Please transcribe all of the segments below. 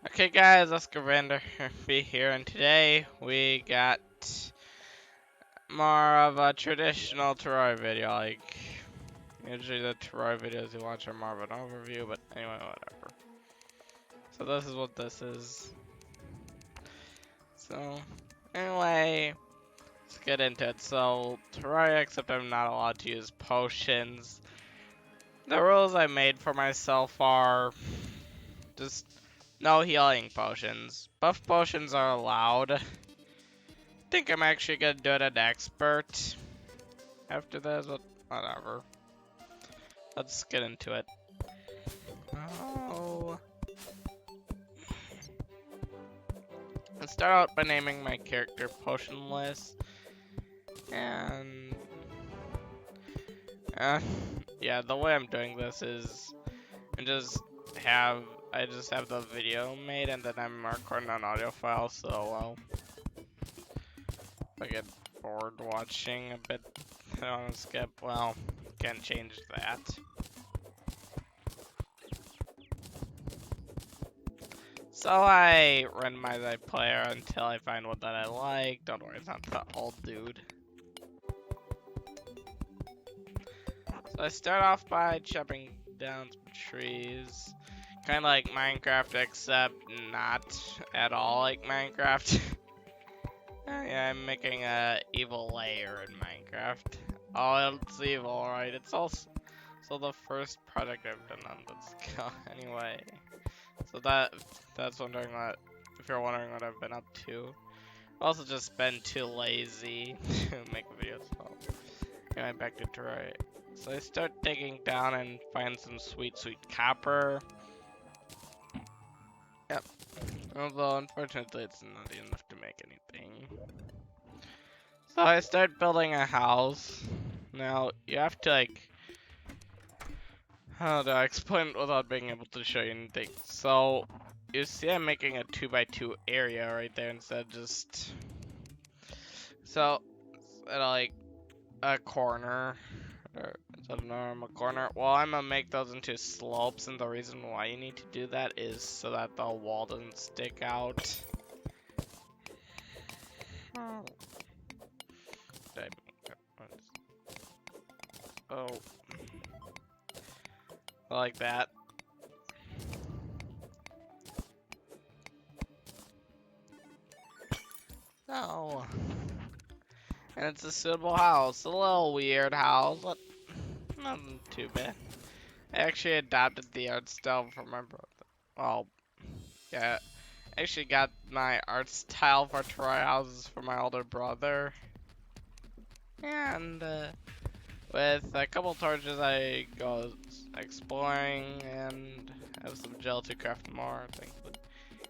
Okay guys, let's go render be here, and today we got more of a traditional terraria video. Like, usually the terraria videos you watch are more of an overview, but anyway, whatever. So this is what this is. So, anyway, let's get into it. So, terraria, except I'm not allowed to use potions. The rules I made for myself are just no healing potions. Buff potions are allowed. Think I'm actually gonna do it an expert after this, but whatever. Let's get into it. Oh. Let's start out by naming my character Potionless. And yeah, the way I'm doing this is I just have the video made and then I'm recording an audio file, so well, if I get bored watching a bit, I don't want to skip, well, can't change that. So I randomize my player until I find one that I like. Don't worry, it's not the old dude. So I start off by chopping down some trees. Kind of like Minecraft, except not at all like Minecraft. Yeah, I'm making a evil layer in Minecraft. Oh, it's evil, right? It's also the first project I've done on this go. Anyway, so that's wondering what if you're wondering what I've been up to. I've also just been too lazy to make videos. So anyway, back to Terraria. So I start digging down and find some sweet copper. Yep. Although unfortunately it's not enough to make anything. So I start building a house. Now you have to like, how do I explain it without being able to show you anything? So you see I'm making a 2x2 area right there instead of just, so like a corner, or instead of a normal corner. Well, I'm gonna make those into slopes, and the reason why you need to do that is so that the wall doesn't stick out. Oh, like that. Oh, and it's a suitable house. A little weird house, but nothing too bad. I actually adopted the art style from my brother. Well, yeah, I actually got my art style for Terraria houses from my older brother. And with a couple torches, I go exploring and have some gel to craft more things.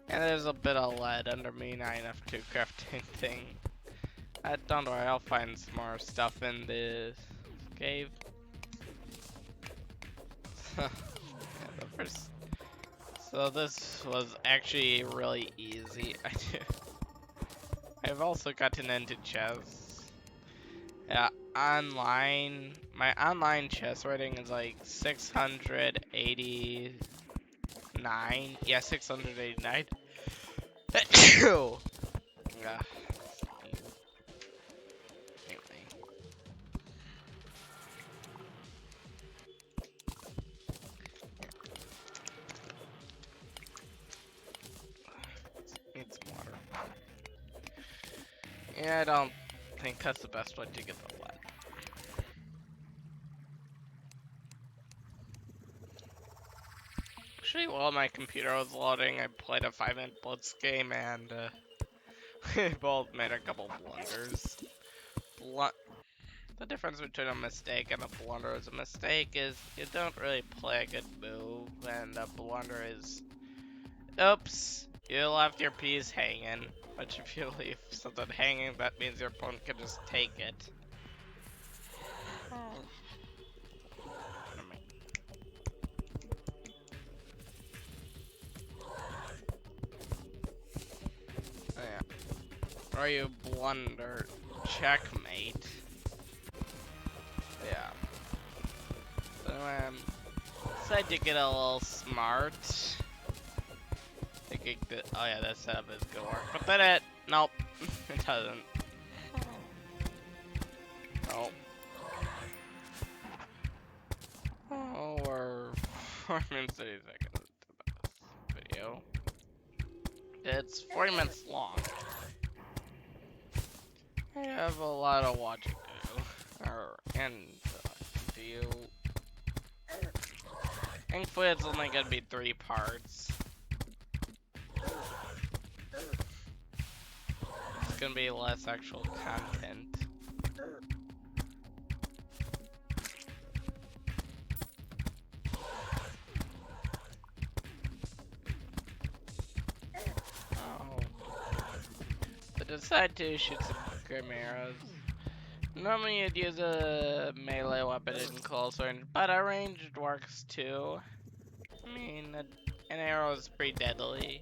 And there's a bit of lead under me, not enough to craft anything. Don't worry, I'll find some more stuff in this cave. Yeah, so this was actually really easy. I've also gotten into chess. Yeah, my online chess rating is like 689. Yeah, 689. Yeah. Anyway. Need some water. Yeah, I don't think that's the best way to get the lead. Actually, while my computer was loading, I played a 5-minute blitz game, and we both made a couple blunders. The difference between a mistake and a blunder is a mistake is you don't really play a good move, and a blunder is, oops, you left your piece hanging. Which if you leave something hanging, that means your opponent can just take it. Oh, yeah. Or you blunder, checkmate. Yeah. So anyway, decided to get a little smart. I thinking that, oh yeah, that setup is gonna work. But then nope, it doesn't. Oh. Oh, we're 4 minutes 30 seconds into this video. It's 40 minutes long. I have a lot of watching to do. And do you? Thankfully, it's only gonna be 3 parts. It's gonna be less actual content. Oh. I decided to shoot some chimeras. Normally you'd use a melee weapon in close range, but a ranged works too. I mean, an arrow is pretty deadly.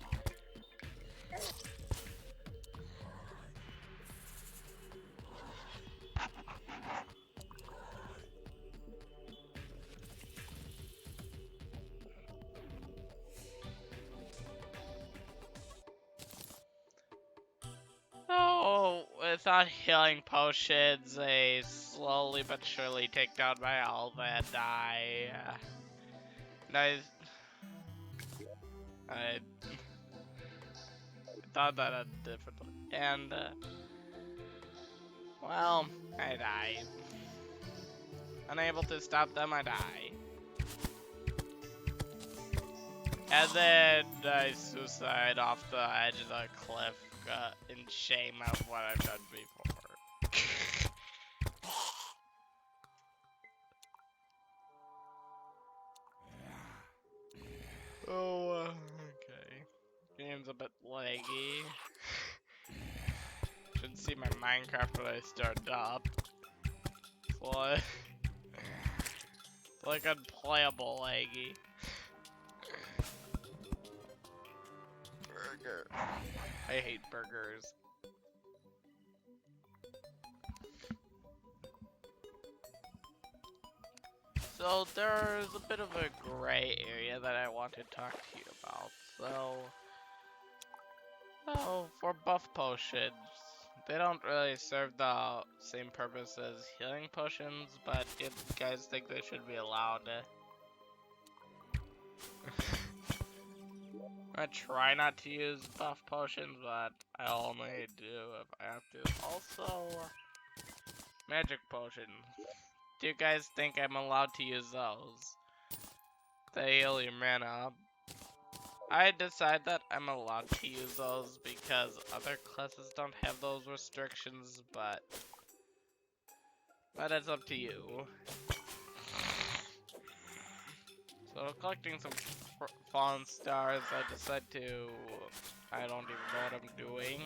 Oh, without healing potions, they slowly but surely take down my health and die. I thought that a different, and well, I die. Unable to stop them, I die. And then I suicide off the edge of the cliff in shame of what I've done before. Oh, okay. Game's a bit laggy. Should see my Minecraft when I start up. It's like unplayable laggy. Burger. I hate burgers. So there's a bit of a gray area that I want to talk to you about. So for buff potions, they don't really serve the same purpose as healing potions, but if you guys think they should be allowed, I try not to use buff potions, but I only do if I have to. Also, magic potions. Do you guys think I'm allowed to use those? They heal your mana up. I decide that I'm allowed to use those because other classes don't have those restrictions, but it's up to you. So collecting some fallen stars, I decide to, I don't even know what I'm doing.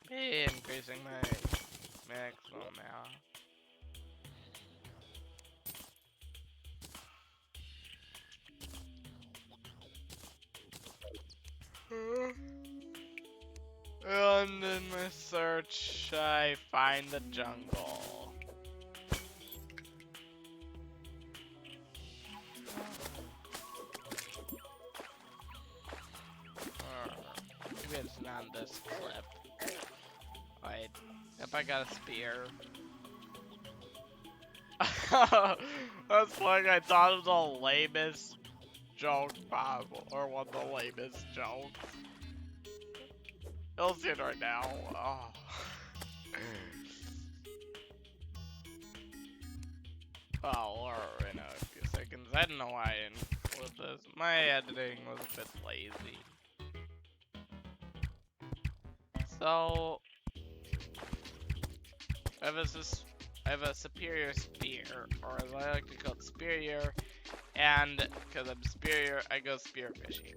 Hey, increasing my maximum now. And in my search, I find the jungle. Maybe it's not this clip. Wait, if I got a spear. That's funny, I thought it was the lamest joke possible, or one of the lamest jokes. You'll see it right now. Oh. Well, or in a few seconds. I don't know why I didn't include this. My editing was a bit lazy. So, I have a superior spear, or as I like to call it, superior, and because I'm superior, I go spear fishing.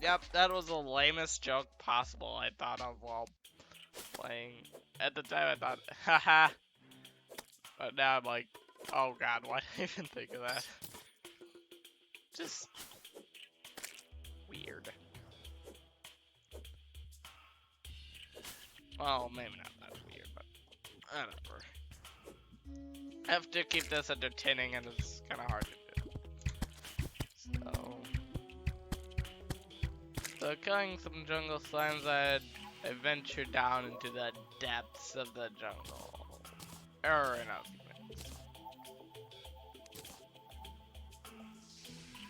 Yep, that was the lamest joke possible I thought of while playing. At the time I thought, haha, but now I'm like, oh god, why did I even think of that? Just weird. Well, maybe not that weird, but whatever. I have to keep this entertaining and it's kind of hard to do. So, So killing some jungle slimes, I venture down into the depths of the jungle. Enough.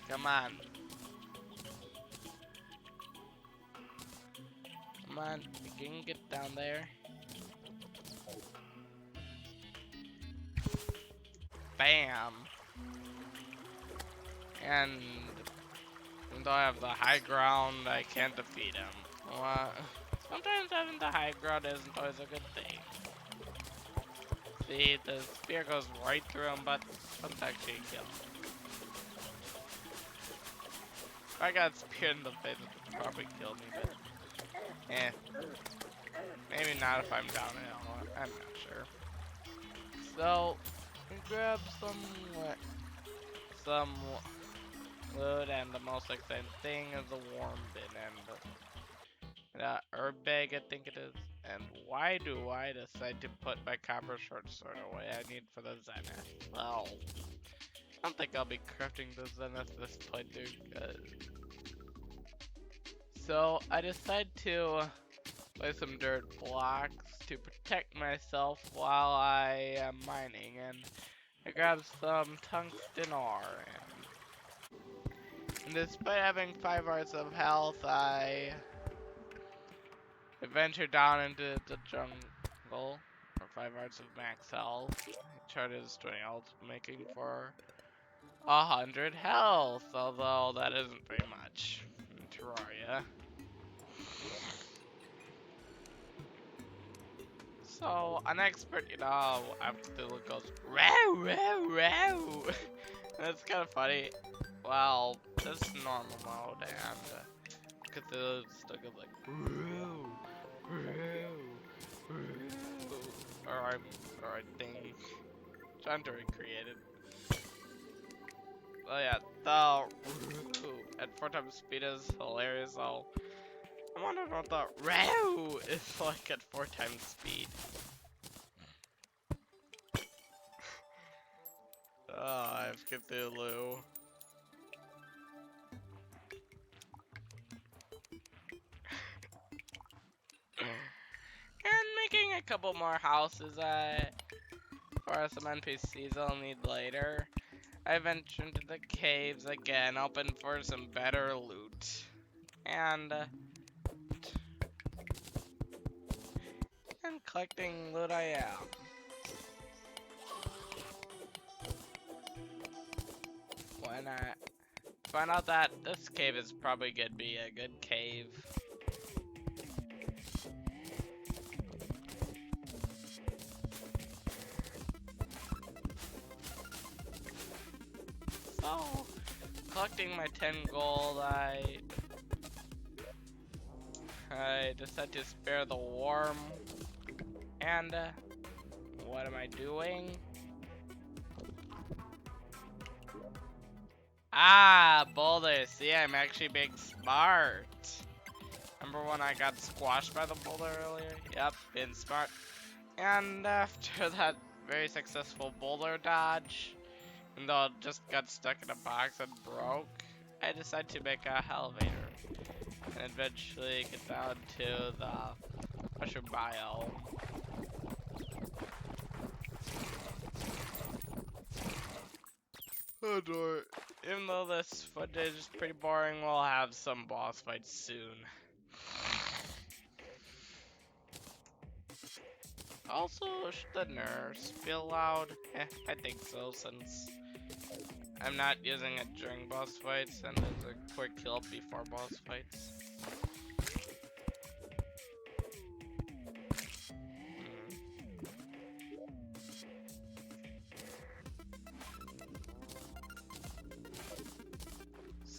Come on. Come on, you can get down there. Bam! And even though I have the high ground, I can't defeat him. Sometimes having the high ground isn't always a good thing. See, the spear goes right through him, but doesn't actually kill him. If I got speared in the face, it would probably kill me, but eh. Maybe not if I'm downhill. I'm not sure. So, we grab some loot, and the most exciting thing is the warm bin and the herb bag, I think it is. And why do I decide to put my copper short sword away? I need for the zenith. Well, I don't think I'll be crafting the zenith this playthrough. So I decide to lay some dirt blocks to protect myself while I am mining, and I grab some tungsten ore. And despite having 5 hearts of health, I venture down into the jungle for 5 hearts of max health. Chart is 20 health, making for 100 health, although that isn't very much in Terraria. So, an expert, after the look goes, row, row, row. That's kind of funny. Well, this is normal mode, and Cthulhu still goes like, row, row, row. Or I think, trying to recreate it. Oh yeah, the at 4 times speed is hilarious, so I wonder what the row is like at 4 times speed. I have Cthulhu. And making a couple more houses for some NPCs I'll need later. I venture into the caves again, hoping for some better loot. And collecting loot I am. When I find out that this cave is probably gonna be a good cave. So, collecting my 10 gold, I decide to spare the worm. And what am I doing? Boulder. See, I'm actually being smart. Remember when I got squashed by the boulder earlier? Yep, being smart. And after that very successful boulder dodge, even though it just got stuck in a box and broke, I decided to make a elevator and eventually get down to the mushroom biome. Oh boy. Even though this footage is pretty boring, we'll have some boss fights soon. Also, should the nerfs feel loud? I think so, since I'm not using it during boss fights, and there's a quick kill before boss fights.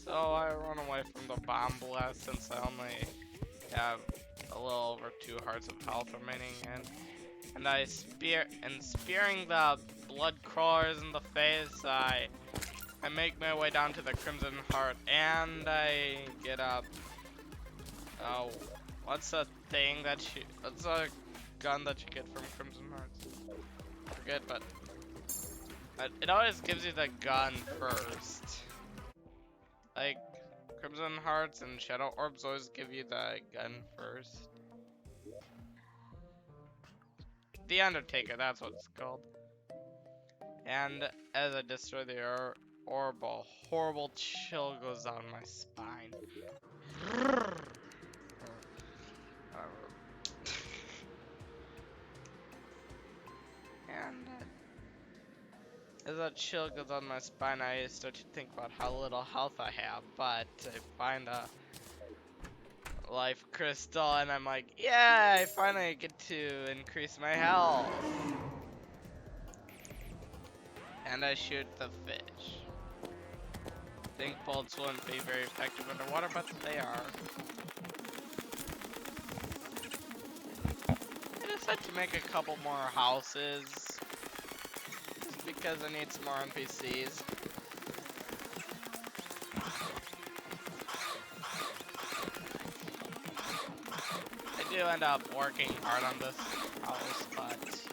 So I run away from the bomb blast since I only have a little over 2 hearts of health remaining, and I spearing the blood crawlers in the face, I make my way down to the Crimson Heart, and I get up. Oh, what's a thing what's a gun that you get from Crimson Hearts? I forget, but it always gives you the gun first. Like, Crimson Hearts and Shadow Orbs always give you the gun first. The Undertaker, that's what it's called. And as I destroy the orb, a horrible chill goes down my spine. And as that chill goes on my spine, I start to think about how little health I have, but I find a life crystal and I'm like, yeah, I finally get to increase my health. And I shoot the fish. Think bolts wouldn't be very effective underwater, but they are. I decided to make a couple more houses. Just because I need some more NPCs. I do end up working hard on this house, but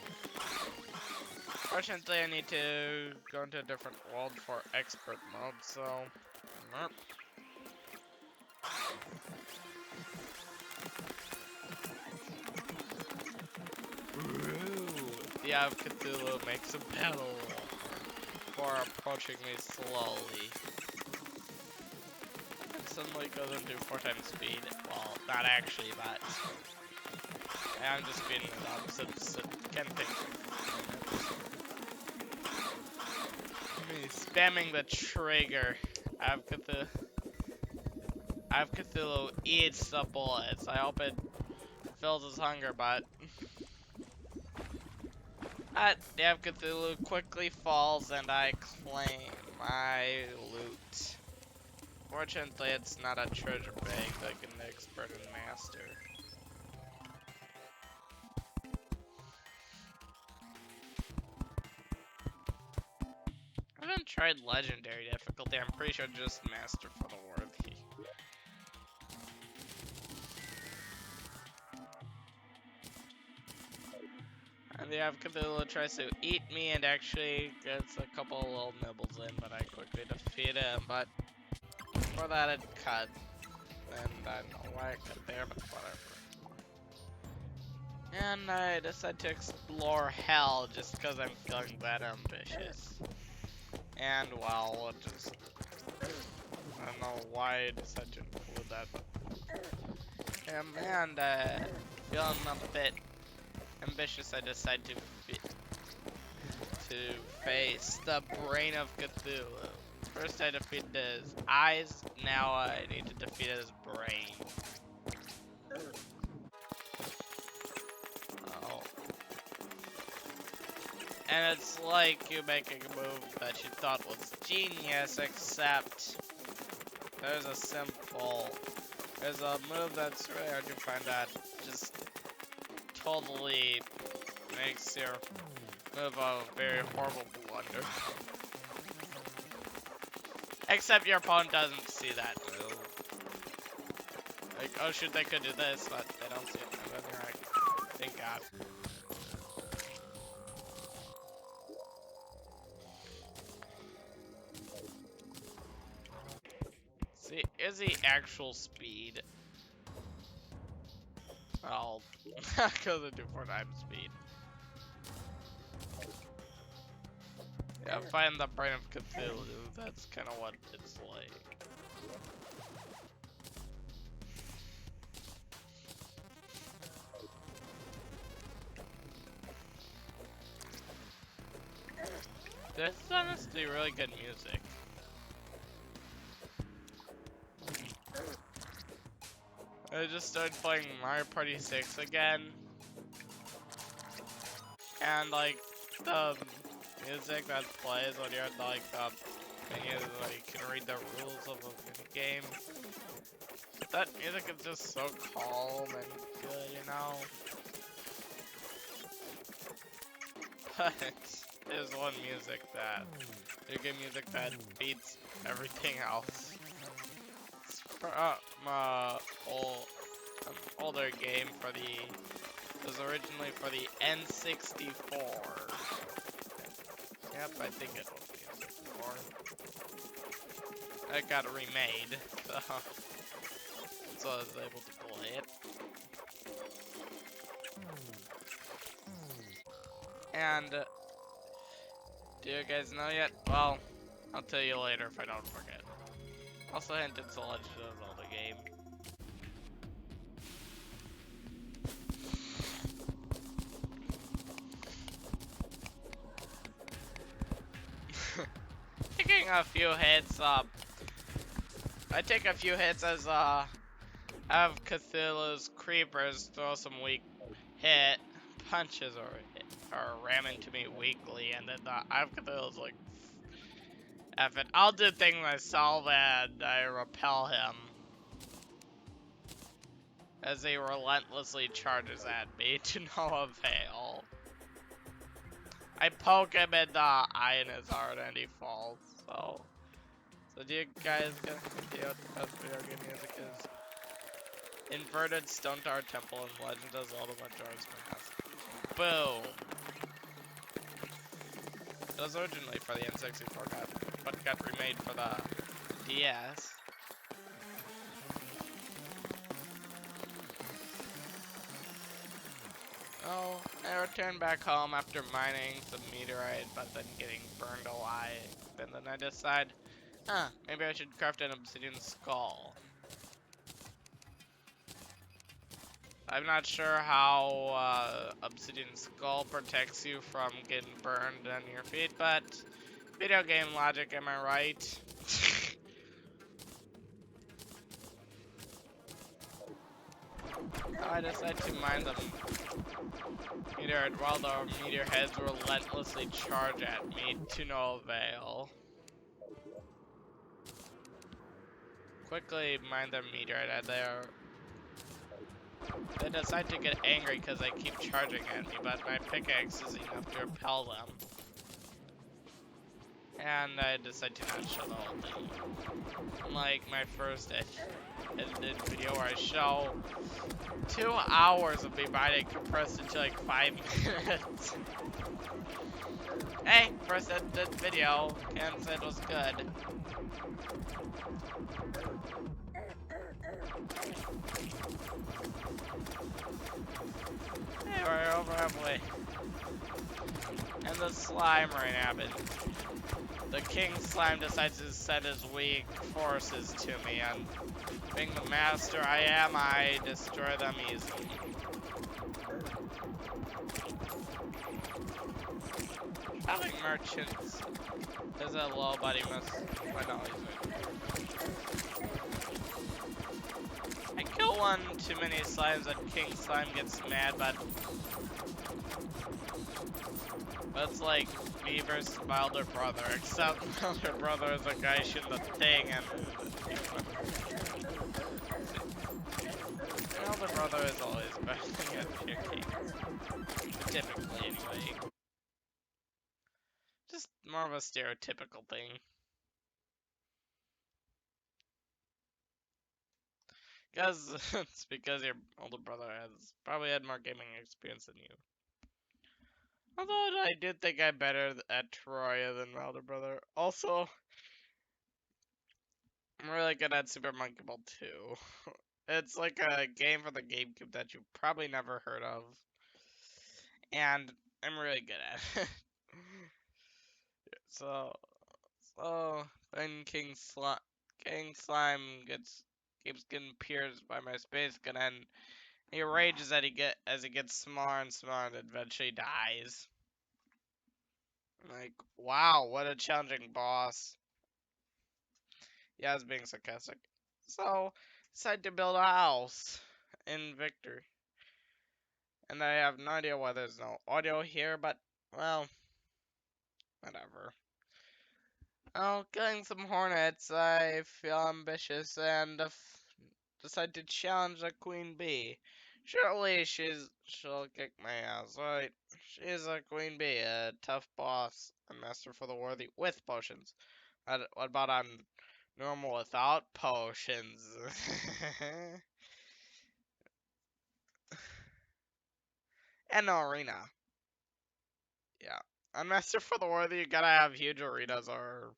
fortunately I need to go into a different world for expert mode, so merp. The Eye of Cthulhu makes a battle for approaching me slowly. And suddenly goes into 4 times speed. Well, not actually, but I'm just speeding it up since it can take me spamming the trigger. Eye of Cthulhu eats the bullets. I hope it fills his hunger, but the Eye of Cthulhu quickly falls and I claim my loot. Fortunately, it's not a treasure bag like an expert and master. I haven't tried legendary difficulty. I'm pretty sure just master for the worthy. And the Eye of Cthulhu tries to eat me and actually gets a couple of little nibbles in, but I quickly defeat him. But for that, it cut. And I don't know why it cut there, but whatever. And I decide to explore hell just because I'm feeling that ambitious. And well, I don't know why I decided to include that, but and feeling a bit ambitious, I decide to face the brain of Cthulhu. First I defeated his eyes, now I need to defeat his brain. Oh. And it's like you making a move that you thought was genius, except there's a move that's really hard to find that just totally makes your move a very horrible blunder. Except your opponent doesn't see that move. Like, oh shoot, they could do this, but they don't see it. And then you're like, thank God. See, is the actual speed? Oh, because I do 4 times speed. Yeah, find the brain of Cthulhu. That's kind of what it's like. This is honestly really good music. I just started playing Mario Party 6 again. And like the music that plays when you're at like the thing is like you can read the rules of a game. That music is just so calm and good, you know? But there's one video game music that beats everything else. It's from an older game it was originally for the N64. Yep, I think it was the N64. it got remade, so I was able to play it. And do you guys know yet? Well, I'll tell you later if I don't forget. Also hint it's a Legend of Zelda game. Taking a few hits, I take a few hits as, have Cthulhu's creepers throw some weak hit punches or ram into me weakly, and then I have Cthulhu's like, F it, I'll do things myself, and I repel him as he relentlessly charges at me to no avail. I poke him in the eye in his heart and he falls. So do you guys get the idea what the best video game music is? Inverted Stone Tower Temple in Legend of Zelda Majora's Mask. Boom. It was originally for the N64, but got remade for the DS. Oh, I returned back home after mining some meteorite, but then getting burned alive. And then I decide, maybe I should craft an obsidian skull. I'm not sure how obsidian skull protects you from getting burned on your feet, but video game logic, am I right? I decide to mine them meteorite while the meteor heads relentlessly charge at me to no avail. Quickly mine the meteorite and they decide to get angry because they keep charging at me, but my pickaxe is enough to repel them. And I decide to not show the whole thing. Unlike my first edited video where I show 2 hours of me mining compressed into like 5 minutes. Hey, first edited video, can't say it was good. Hey, we're over halfway. And the slime rain happened. The king slime decides to send his weak forces to me, and being the master I am, I destroy them easily. Having merchants is a low, but he must. I know I kill one too many slimes and king slime gets mad, but it's like me versus my elder brother, except my elder brother is a guy shooting the thing, and my elder brother is always better than your king. Typically, anyway. Just more of a stereotypical thing. Because it's because your older brother has probably had more gaming experience than you. Although I do think I'm better at terraria than my older brother. Also, I'm really good at Super Monkey Ball 2. It's like a game for the GameCube that you've probably never heard of. And I'm really good at it. Then King Slime keeps getting pierced by my space gun, and he rages as he gets smaller and smaller and eventually dies. Like, wow, what a challenging boss. Yeah, I was being sarcastic. So, decided to build a house in Victory. And I have no idea why there's no audio here, but, well, whatever. Oh, killing some hornets, I feel ambitious and decide to challenge a queen bee. Surely she'll kick my ass, right? She's a queen bee, a tough boss, a master for the worthy with potions. What about on normal without potions? And no arena. Yeah. On master for the worthy, you gotta have huge arenas or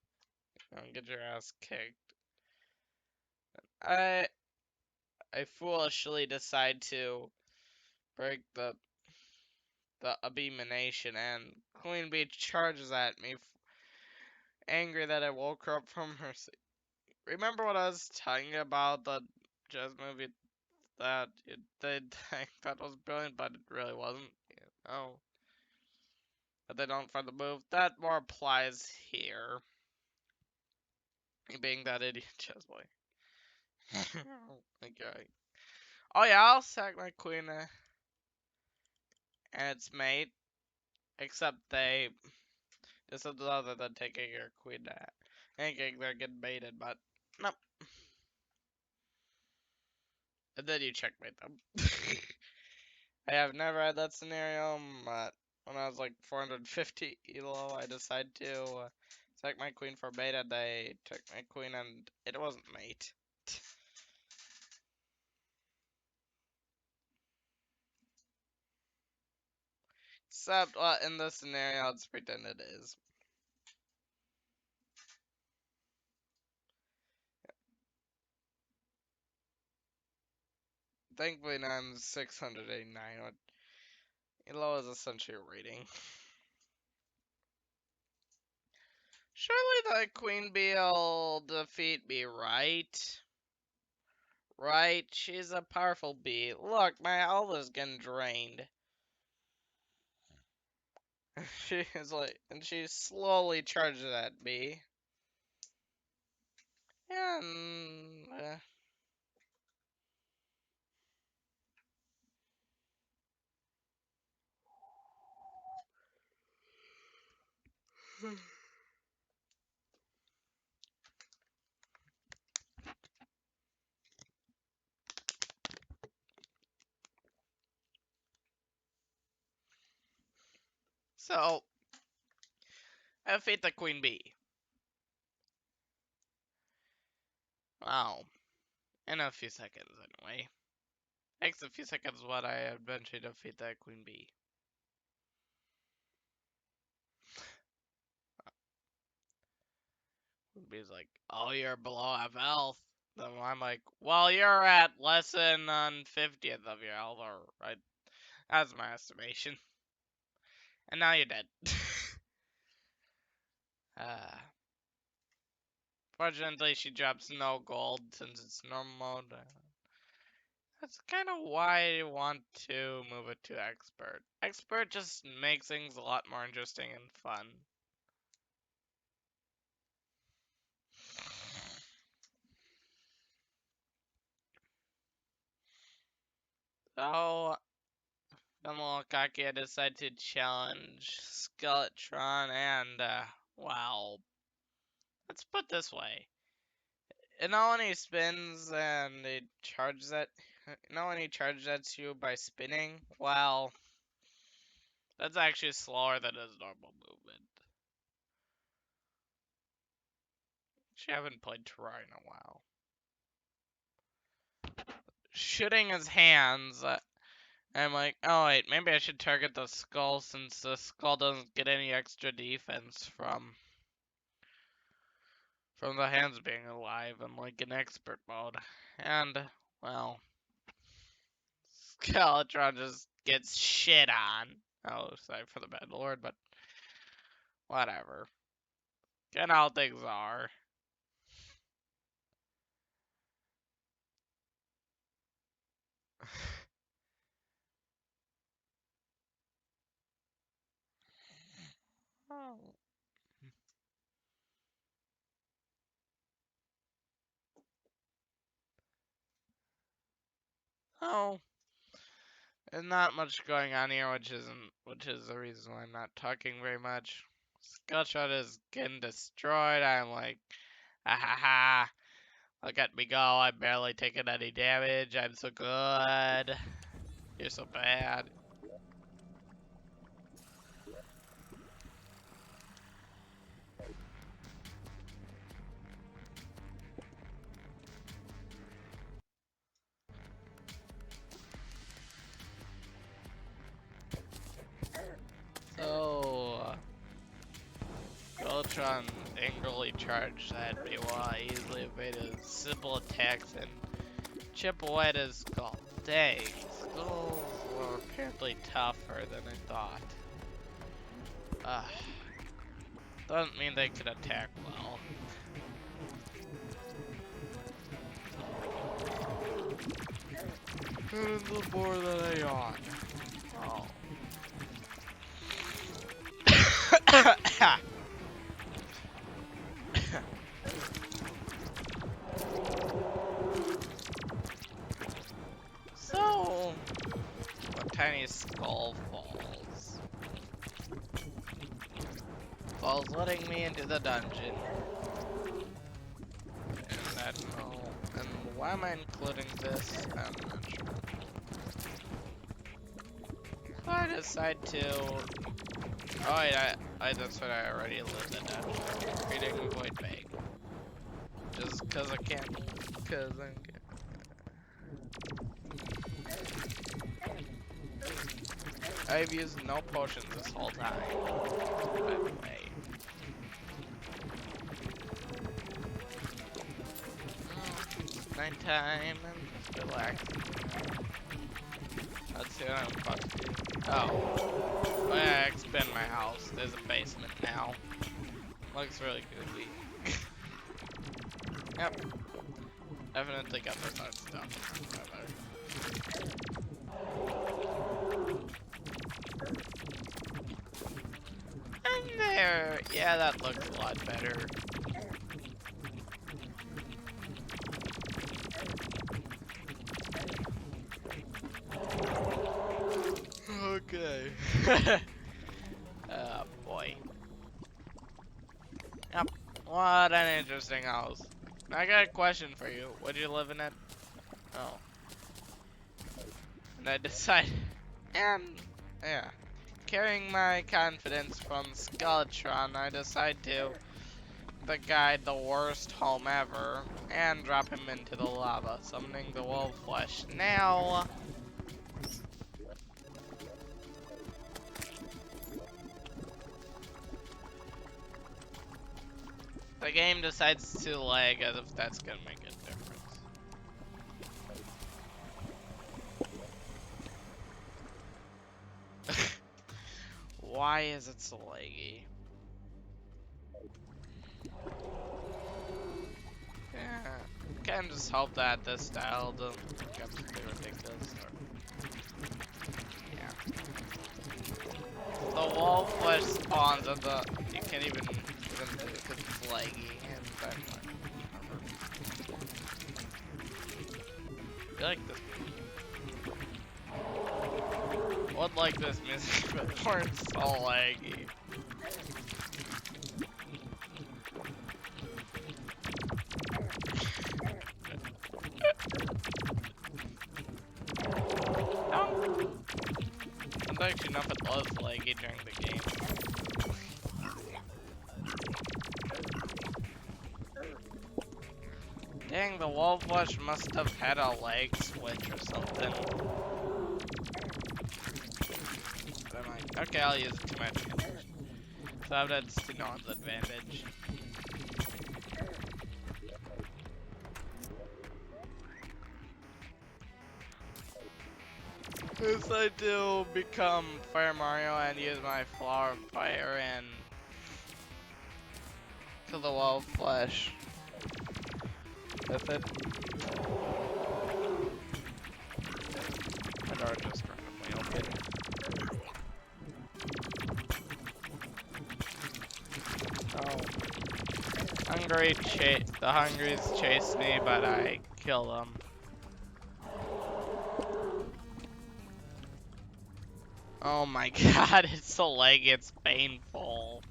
get your ass kicked. I foolishly decide to break the abomination, and Queen Bee charges at me, angry that I woke her up from her sleep. Remember what I was telling you about the jazz movie that it did? I thought was brilliant, but it really wasn't. Oh, but they don't find the move. That more applies here. Me being that idiot jazz boy. Okay. Oh yeah, I'll sack my queen and its mate. Except they just other than taking your queen thinking they're getting baited, but nope. And then you checkmate them. I have never had that scenario, but when I was like 450 elo, I decided to sack my queen for beta. They took my queen and it wasn't mate. Except in this scenario, let's pretend it is. Thankfully, now I'm 689. Elo is essentially a rating. Surely the queen bee'll defeat me, right? Right? She's a powerful bee. Look, my health is getting drained. She's like, and she slowly charges at me. And so I defeat the queen bee. Wow, in a few seconds anyway. Takes a few seconds, but I eventually defeat that queen bee. Queen bee's like, "Oh, you're below half health." Then I'm like, "Well, you're at less than 1/50th of your health, or right? That's my estimation." And now you're dead. uh, Fortunately, she drops no gold since it's normal mode. That's kind of why I want to move it to expert. Expert just makes things a lot more interesting and fun. So, I'm a little cocky. I decided to challenge Skeletron, and well, let's put it this way. You know when he spins and he charges at, you know when he charges at you by spinning? Well, that's actually slower than his normal movement. Actually, I haven't played Terraria in a while. Shooting his hands, I'm like, oh wait, maybe I should target the skull since the skull doesn't get any extra defense from the hands being alive and like in expert mode. And well, Skeletron just gets shit on. Oh, sorry for the bad lord, but whatever. Get how things are. Oh. Oh. There's not much going on here, which is the reason why I'm not talking very much. Skullshot is getting destroyed. I'm like, ha ha ha. Look at me go. I'm barely taking any damage. I'm so good. You're so bad. So, Ultron angrily charged at me while I easily evaded simple attacks and chip away at his skull. Dang, skulls were apparently tougher than I thought. Doesn't mean they can attack well. And the more that I yawn. Oh. So, a tiny skull falls letting me into the dungeon. And I don't know. And why am I including this? I'm not sure. So I decide to. Oh wait, that's what I already lived in dungeon. Reading Void Bag. Just cause I can. Cause I'm. I've used no potions this whole time. By the way. Nighttime and just relaxing. Let's see what I'm about to do. Oh. Yeah, I expand my house. There's a basement now. Looks really good. Yep. Definitely got this hard stuff. And there. Yeah, that looks a lot better. Okay. Oh boy. Yep. What an interesting house. I got a question for you. What you living at? Oh. And I decided. And yeah. Carrying my confidence from Skeletron, I decide to the guy the worst home ever and drop him into the lava, summoning the wolf flesh. Now the game decides to lag as if that's gonna make a difference. Why is it so laggy? Yeah, can just hope that this style doesn't get absolutely ridiculous. Yeah. The wall flesh spawns and you can't even do it because it's laggy and I'm I like this. Would like this music, but it's so laggy. I don't actually know if it was laggy during the game. Dang, the wall flush must have had a lag switch or something. But I'm like, okay, I'll use it to my advantage. So that's to Non's advantage. Decide to become Fire Mario and use my Flower of Fire and kill the wall flesh with it. My door just randomly opened. Oh. The Hungries chased me, but I killed them. Oh my god, it's so laggy, it's painful.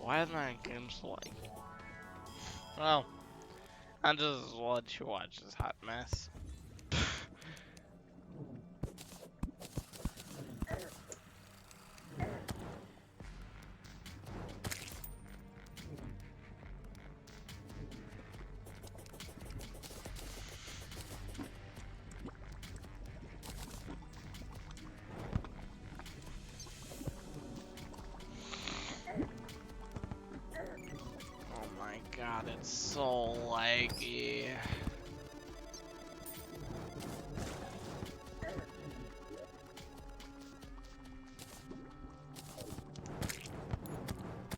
Why is my game so laggy? Well, I'll just let you watch this hot mess. Oh my god, it's so laggy.